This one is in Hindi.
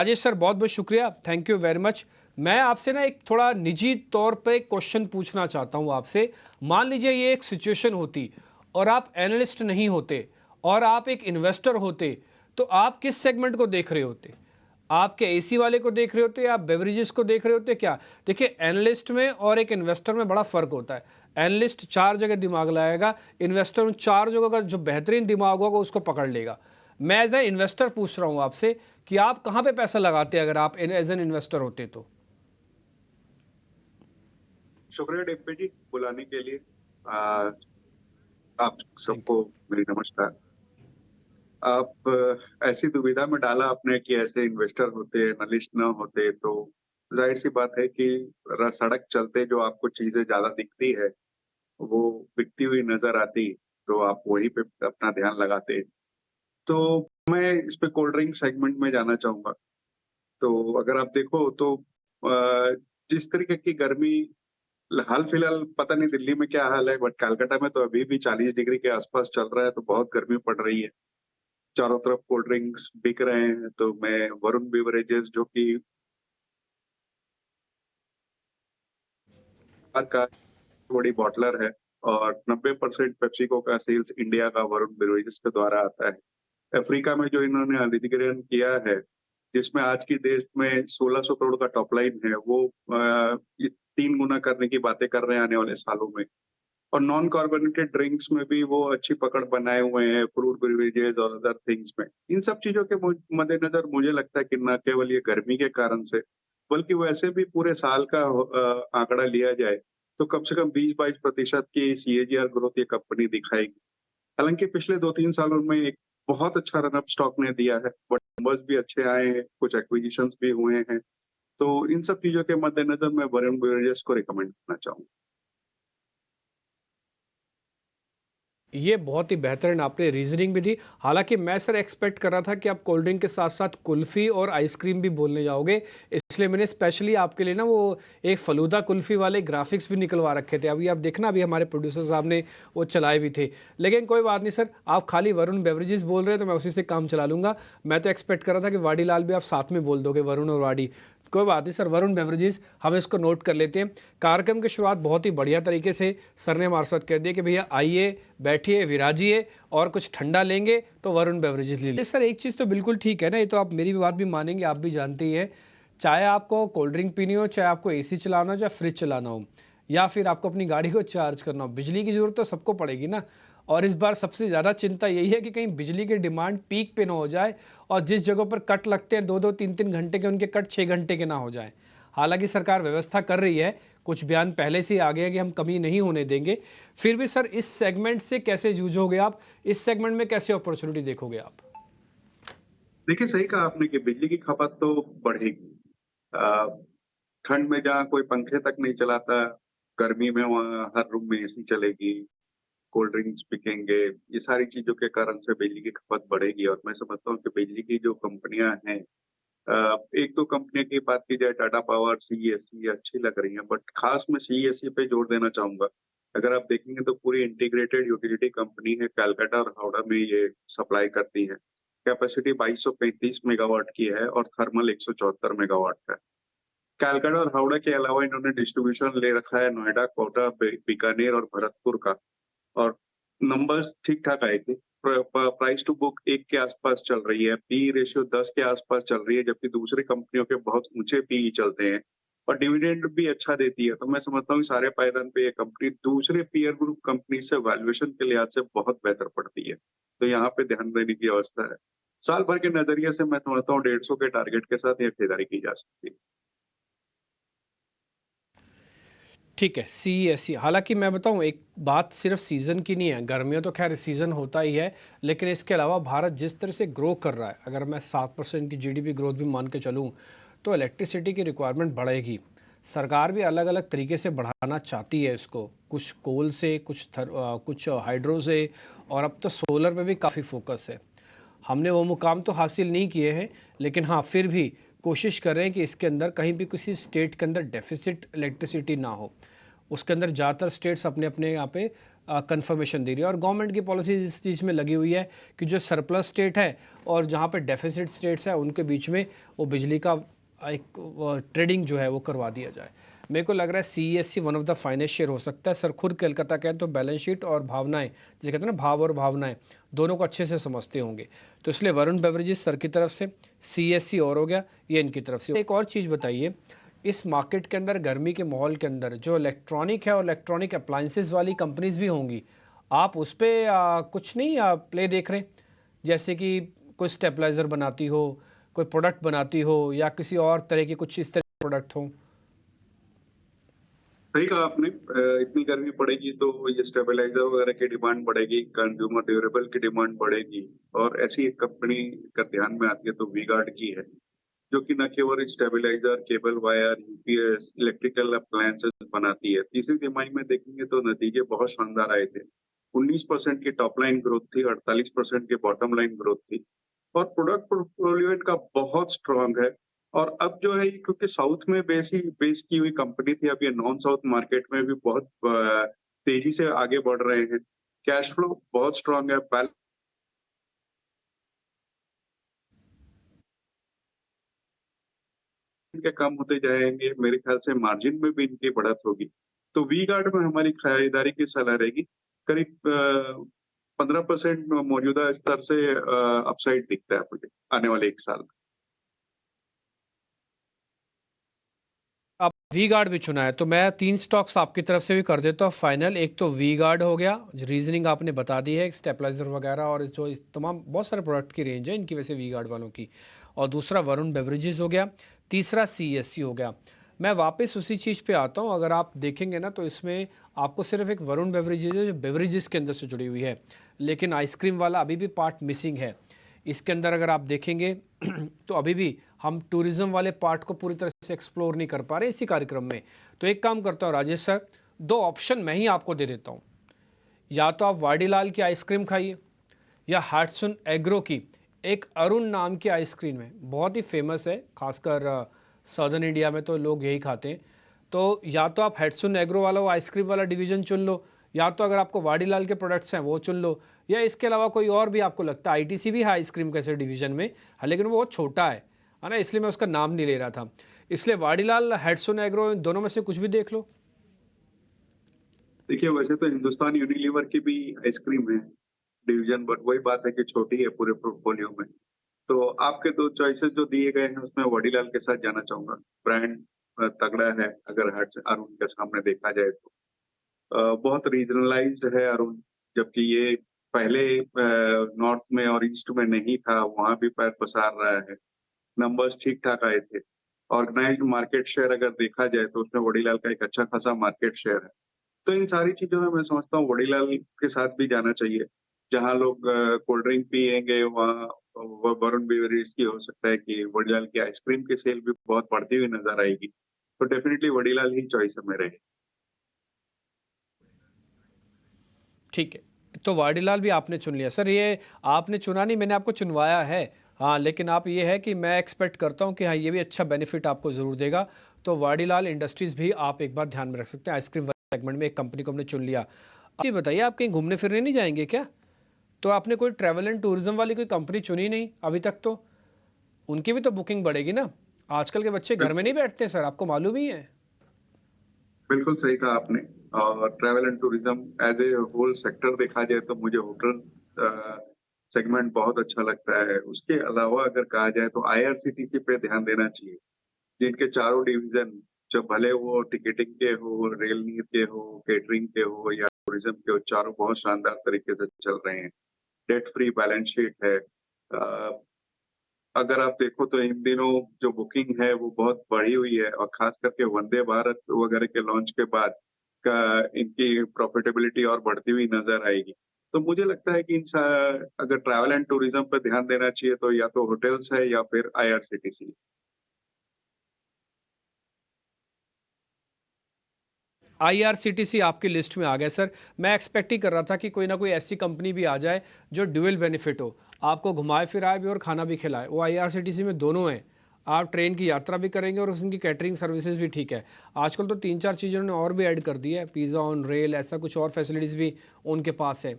राजेश सर, बहुत बहुत शुक्रिया, थैंक यू वेरी मच। मैं आपसे ना एक थोड़ा निजी तौर पे क्वेश्चन पूछना चाहता हूँ आपसे। मान लीजिए ये एक सिचुएशन होती और आप एनालिस्ट नहीं होते और आप एक इन्वेस्टर होते, तो आप किस सेगमेंट को देख रहे होते? आपके एसी वाले को देख रहे होते या आप बेवरेजेस को देख रहे होते क्या? देखिए, एनालिस्ट में और एक इन्वेस्टर में बड़ा फर्क होता है। एनालिस्ट 4 जगह दिमाग लगाएगा, इन्वेस्टर उन 4 जगह का जो बेहतरीन दिमाग होगा उसको पकड़ लेगा। मैं एज ए इन्वेस्टर पूछ रहा हूं आपसे कि आप कहां पे पैसा लगाते अगर आप एज एन इन्वेस्टर होते तो? शुक्रिया डिम्पी जी बुलाने के लिए। आप थैंक सबको मेरी नमस्कार। आप ऐसी दुविधा में डाला आपने कि ऐसे इन्वेस्टर होते एनालिस्ट ना होते तो जाहिर सी बात है कि सड़क चलते जो आपको चीजें ज्यादा दिखती है वो बिकती हुई नजर आती तो आप वहीं पे अपना ध्यान लगाते। तो मैं इस पे कोल्ड ड्रिंक सेगमेंट में जाना चाहूंगा। तो अगर आप देखो तो जिस तरीके की गर्मी हाल फिलहाल पता नहीं दिल्ली में क्या हाल है बट कलकत्ता में तो अभी भी 40 डिग्री के आसपास चल रहा है तो बहुत गर्मी पड़ रही है। चारों तरफ कोल्ड ड्रिंक्स बिक रहे हैं तो मैं वरुण बेवरेजेस जो कि बार का बड़ी बॉटलर है और 90% पेप्सिको का सेल्स इंडिया का वरुण बेवरेजेस के द्वारा आता है। अफ्रीका में जो इन्होंने अधिग्रहण किया है जिसमें आज की देश में 1600 करोड़ का टॉप लाइन है वो ये 3 गुना करने की बातें कर रहे हैं आने वाले सालों में। और नॉन कार्बोनेटेड ड्रिंक्स में भी वो अच्छी पकड़ बनाए हुए हैं, फ्रूट बेवरेजेस और अदर थिंग्स में। इन सब चीज़ों के मद्देनज़र मुझे लगता है कि ना केवल ये गर्मी के कारण से, बल्कि वैसे भी पूरे साल का आंकड़ा लिया जाए, तो कम से कम 20-22% की सीएजीआर ग्रोथ ये कंपनी दिखाएगी। हालाँकि पिछले 2-3 सालों में एक बहुत अच्छा रन अप स्टॉक ने दिया है, बट नंबर्स भी अच्छे आए हैं, कुछ एक्विजिशंस भी हुए हैं। तो इन सब चीज़ों के मद्देनज़र मैं वरुण बेवरेजेस को रिकमेंड करना चाहूँगा। ये बहुत ही बेहतरीन आपने रीजनिंग भी दी। हालांकि मैं सर एक्सपेक्ट कर रहा था कि आप कोल्ड ड्रिंक के साथ साथ कुल्फ़ी और आइसक्रीम भी बोलने जाओगे, इसलिए मैंने स्पेशली आपके लिए ना वो एक फ़लूदा कुल्फ़ी वाले ग्राफिक्स भी निकलवा रखे थे। अभी आप देखना, अभी हमारे प्रोड्यूसर साहब ने वो चलाए भी थे। लेकिन कोई बात नहीं सर, आप खाली वरुण बेवरेजेस बोल रहे हैं तो मैं उसी से काम चला लूँगा। मैं तो एक्सपेक्ट कर रहा था कि वाडी लाल भी आप साथ में बोल दोगे, वरुण और वाडी। कोई बात नहीं सर, वरुण बेवरेजेस हम इसको नोट कर लेते हैं। कार्यक्रम की शुरुआत बहुत ही बढ़िया तरीके से सर ने हमारे साथ कर दिया कि भैया आइए, बैठिए, विराजिए और कुछ ठंडा लेंगे तो वरुण बेवरेजेस ले लीजिए। सर एक चीज़ तो बिल्कुल ठीक है ना, ये तो आप मेरी भी बात भी मानेंगे, आप भी जानते ही हैं। चाहे आपको कोल्ड ड्रिंक पीनी हो, चाहे आपको एसी चलाना हो, चाहे फ्रिज चलाना हो, या फिर आपको अपनी गाड़ी को चार्ज करना हो, बिजली की ज़रूरत तो सबको पड़ेगी ना। और इस बार सबसे ज़्यादा चिंता यही है कि कहीं बिजली की डिमांड पीक पे ना हो जाए और जिस जगहों पर कट लगते हैं 2-2 3-3 घंटे के, उनके कट 6 घंटे के ना हो जाए। हालांकि सरकार व्यवस्था कर रही है, कुछ बयान पहले से ही आ गया कि हम कमी नहीं होने देंगे। फिर भी सर इस सेगमेंट से कैसे जूझोगे आप? इस सेगमेंट में कैसे अपॉर्चुनिटी देखोगे आप? देखिए, सही कहा आपने कि बिजली की खपत तो बढ़ेगी। अ, ठंड में जहाँ कोई पंखे तक नहीं चलाता, गर्मी में वहाँ हर रूम में एसी चलेगी, कोल्ड ड्रिंक्स बिकेंगे, ये सारी चीज़ों के कारण से बिजली की खपत बढ़ेगी और मैं समझता हूँ कि बिजली की जो कंपनियाँ हैं, 1-2 कंपनियों की बात की जाए टाटा पावर, सीईएससी अच्छी लग रही हैं, बट खास मैं सीईएससी पे जोर देना चाहूँगा। अगर आप देखेंगे तो पूरी इंटीग्रेटेड यूटिलिटी कंपनी है, कलकत्ता और हावड़ा में ये सप्लाई करती है। कैपेसिटी 2235 मेगावाट की है और थर्मल 174 मेगावाट का है। कलकत्ता और हावड़ा के अलावा इन्होंने डिस्ट्रीब्यूशन ले रखा है नोएडा, कोटा, बीकानेर और भरतपुर का। और नंबर्स ठीक-ठाक आए थे। प्राइस टू बुक 1 के आसपास चल रही है, पी रेशियो 10 के आसपास चल रही है, जबकि दूसरी कंपनियों के बहुत ऊँचे पीई चलते हैं और डिविडेंड भी अच्छा देती है। तो मैं समझता हूँ सारे पायदान पे ये कंपनी दूसरे पीयर ग्रुप कंपनी से वैल्यूएशन के लिहाज से बहुत बेहतर पड़ती है। तो यहाँ पे ध्यान देने की अवस्था है। साल भर के नज़रिए से मैं समझता हूँ 150 के टारगेट के साथ ये खरीदारी की जा सकती है। ठीक है, सीईएससी। हालाँकि मैं बताऊँ, एक बात सिर्फ सीज़न की नहीं है, गर्मियों तो खैर सीज़न होता ही है, लेकिन इसके अलावा भारत जिस तरह से ग्रो कर रहा है, अगर मैं 7% की जीडीपी ग्रोथ भी मान के चलूँ, तो इलेक्ट्रिसिटी की रिक्वायरमेंट बढ़ेगी। सरकार भी अलग-अलग तरीके से बढ़ाना चाहती है इसको, कुछ कोल से, कुछ हाइड्रो से, और अब तो सोलर पे भी काफ़ी फोकस है। हमने वो मुकाम तो हासिल नहीं किए हैं, लेकिन हाँ, फिर भी कोशिश कर रहे हैं कि इसके अंदर कहीं भी किसी स्टेट के अंदर डेफिसिट इलेक्ट्रिसिटी ना हो। उसके अंदर ज़्यादातर स्टेट्स अपने अपने यहाँ पे कंफर्मेशन दे रही है। और गवर्नमेंट की पॉलिसीज इस चीज़ में लगी हुई है कि जो सरप्लस स्टेट है और जहाँ पे डेफिसिट स्टेट्स है उनके बीच में वो बिजली का एक ट्रेडिंग जो है वो करवा दिया जाए। मेरे को लग रहा है CESC one of the finest share हो सकता है सर। खुद कोलकाता के हैं तो बैलेंस शीट और भावनाएं, जैसे कहते हैं ना भाव और भावनाएं, दोनों को अच्छे से समझते होंगे। तो इसलिए वरुण बेवरेजेस सर की तरफ से, CESC और हो गया, ये इनकी तरफ से। एक और चीज़ बताइए, इस मार्केट के अंदर गर्मी के माहौल के अंदर जो इलेक्ट्रॉनिक है और इलेक्ट्रॉनिक अप्लाइंसेस वाली कंपनीज भी होंगी, आप उस पर कुछ नहीं प्ले देख रहे? जैसे कि कोई स्टेबलाइज़र बनाती हो, कोई प्रोडक्ट बनाती हो, या किसी और तरह के कुछ इस तरह के प्रोडक्ट हो। सही कहा आपने। इतनी गर्मी पड़ेगी तो ये स्टेबलाइजर वगैरह की डिमांड बढ़ेगी, कंज्यूमर ड्यूरेबल की डिमांड बढ़ेगी, और ऐसी एक कंपनी का ध्यान में आती है तो वी गार्ड की है, जो कि न केवल stabiliser, cable wire, UPS, electrical appliances बनाती है। तीसरी तिमाही में देखेंगे तो नतीजे बहुत शानदार आए थे। 19% की टॉप लाइन ग्रोथ थी, 48% की बॉटम लाइन ग्रोथ थी, और प्रोडक्ट पोर्टफोलियो इनका बहुत स्ट्रांग है। और अब जो है, क्योंकि साउथ में बेस की हुई कंपनी थी, अब ये नॉन साउथ मार्केट में भी बहुत तेजी से आगे बढ़ रहे हैं। कैश फ्लो बहुत स्ट्रांग है, बैलेंस इनके कम होते जाएंगे, मेरे ख्याल से मार्जिन में भी इनकी बढ़त होगी। तो वी गार्ड में हमारी खरीदारी की सलाह रहेगी। करीब 15% मौजूदा स्तर से अपसाइड दिखता है मुझे आने वाले 1 साल में। आप वी गार्ड भी चुना है तो मैं 3 स्टॉक्स आपकी तरफ से भी कर देता हूँ फाइनल। एक तो वी गार्ड हो गया, रीजनिंग आपने बता दी है, स्टेबलाइजर वगैरह और इस तमाम बहुत सारे प्रोडक्ट की रेंज है इनकी वजह से वी गार्ड वालों की। और दूसरा वरुण बेवरेजेस हो गया, तीसरा CESC हो गया। मैं वापस उसी चीज़ पे आता हूँ। अगर आप देखेंगे ना तो इसमें आपको सिर्फ एक वरुण बेवरेजेस है जो बेवरेजेस के अंदर से जुड़ी हुई है, लेकिन आइसक्रीम वाला अभी भी पार्ट मिसिंग है इसके अंदर। अगर आप देखेंगे तो अभी भी हम टूरिज्म वाले पार्ट को पूरी तरह से एक्सप्लोर नहीं कर पा रहे इसी कार्यक्रम में। तो एक काम करता हूँ राजेश सर, 2 ऑप्शन मैं ही आपको दे देता हूँ। या तो आप वाडीलाल की आइसक्रीम खाइए, या हाटसुन एग्रो की एक अरुण नाम की आइसक्रीम है, बहुत ही फेमस है, खासकर सदर्न इंडिया में तो लोग यही खाते हैं। तो या तो आप हेटसुन एग्रो वाला वो आइसक्रीम वाला डिवीज़न चुन लो, या तो अगर आपको वाडीलाल के प्रोडक्ट्स हैं वो चुन लो, या इसके अलावा कोई और भी आपको लगता है। आईटीसी भी है आइसक्रीम कैसे डिवीज़न में, हाँ, लेकिन वो बहुत छोटा है ना, इसलिए मैं उसका नाम नहीं ले रहा था। इसलिए वाडीलाल, हेटसुन एग्रो, इन दोनों में से कुछ भी देख लो। देखिए, वैसे तो हिंदुस्तान यूनिलीवर की भी आइसक्रीम है डिवीजन, बट वही बात है कि छोटी है पूरे पोर्टफोलियो में। तो आपके 2 चॉइसेस जो दिए गए हैं उसमें वाडीलाल के साथ जाना चाहूंगा। ब्रांड तगड़ा है अगर हट से अरुण के सामने देखा जाए तो। बहुत रीजनलाइज्ड है अरुण, जबकि ये पहले नॉर्थ में और ईस्ट में नहीं था, वहां भी पैर पसार रहा है। नंबर्स ठीक ठाक आए थे। ऑर्गेनाइज्ड मार्केट शेयर अगर देखा जाए तो उसमें वडीलाल का एक अच्छा खासा मार्केट शेयर है। तो इन सारी चीजों में मैं समझता हूँ वडीलाल के साथ भी जाना चाहिए। जहाँ लोग कोल्ड ड्रिंक पियेंगे, वहाँ वरुण बेवरेज की हो सकता है कि वडीलाल की आइसक्रीम की सेल भी बहुत बढ़ती हुई नजर आएगी। तो डेफिनेटली वडीलाल ही चॉइस है मेरे। ठीक है, तो वाडीलाल भी आपने चुन लिया सर। ये आपने चुना नहीं, मैंने आपको चुनवाया है। हाँ, लेकिन आप ये है कि मैं एक्सपेक्ट करता हूँ कि हाँ ये भी अच्छा बेनिफिट आपको ज़रूर देगा। तो वाडीलाल इंडस्ट्रीज़ भी आप एक बार ध्यान में रख सकते हैं। आइसक्रीम सेगमेंट में एक कंपनी को हमने चुन लिया। आप ये बताइए, आप कहीं घूमने फिरने नहीं जाएंगे क्या? तो आपने कोई ट्रैवल एंड टूरिज्म वाली कोई कंपनी चुनी नहीं अभी तक, तो उनकी भी तो बुकिंग बढ़ेगी ना। आजकल के बच्चे घर में नहीं बैठते सर, आपको मालूम ही है। बिल्कुल सही कहा आपने। और travel and tourism as a whole sector देखा जाए तो मुझे होटल सेगमेंट बहुत अच्छा लगता है। उसके अलावा अगर कहा जाए तो आईआरसीटीसी पे ध्यान देना चाहिए, जिनके चारों डिवीजन, जो भले वो टिकटिंग के हो, रेल नीर के हो, केटरिंग के हो या टूरिज्म के हो, चारों बहुत शानदार तरीके से चल रहे हैं। डेट फ्री बैलेंस शीट है। अगर आप देखो तो इन दिनों जो बुकिंग है वो बहुत बढ़ी हुई है, और खास करके वंदे भारत वगैरह के लॉन्च के बाद का इनकी प्रॉफिटेबिलिटी और बढ़ती हुई नजर आएगी। तो मुझे लगता है कि अगर ट्रैवल एंड टूरिज्म पर ध्यान देना चाहिए तो या तो होटल्स है या फिर आईआरसीटीसी। आईआरसीटीसी आपकी लिस्ट में आ गया सर। मैं एक्सपेक्ट ही कर रहा था कि कोई ना कोई ऐसी कंपनी भी आ जाए जो ड्यूअल बेनिफिट हो, आपको घुमाए फिराए भी और खाना भी खिलाए। वो आईआरसीटीसी में दोनों है। आप ट्रेन की यात्रा भी करेंगे और उनकी कैटरिंग सर्विसेज भी ठीक है। आजकल तो 3-4 चीज़ें उन्होंने और भी ऐड कर दी है, पिज़्ज़ा ऑन रेल, ऐसा कुछ और फैसिलिटीज़ भी उनके पास है।